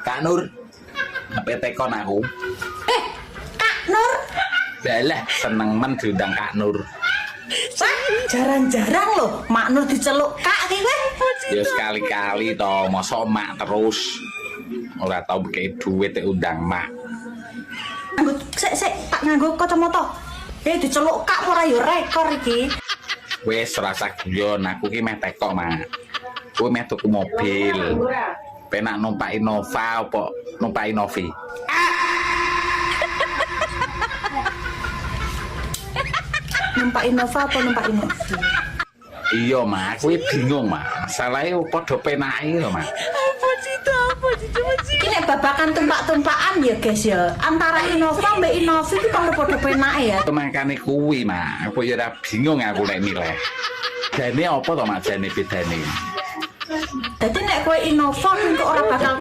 Kak Nur, apa tekon aku? Kak Nur. Balah seneng men diundang Kak Nur. Wah, jarang-jarang loh Mak Nur diceluk Kak iki weh. Ya sekali-kali toh, mosok mak terus. Ora tau beki duit undang mak. Nganggo sik tak nganggo kacamata. Diceluk Kak ora yo rekor iki. Wes rasa guyon, aku ki meh teko mak. Kowe meh tuku mobil. Penak numpak Innova apa numpak Innovi? Numpak Innova apa numpak Innovi? Iya mak, kowe bingung mak. Masalahe padha penake lho mak. Ini babakan tumpak-tumpakan ya guys ya. Antara Innova mbak Innovi itu padha penake ya. Makane kuwi mak, aku ya ora bingung aku nek milih. Jane apa to mak jane bedane? Dadi nek kowe Innova engko ora bakal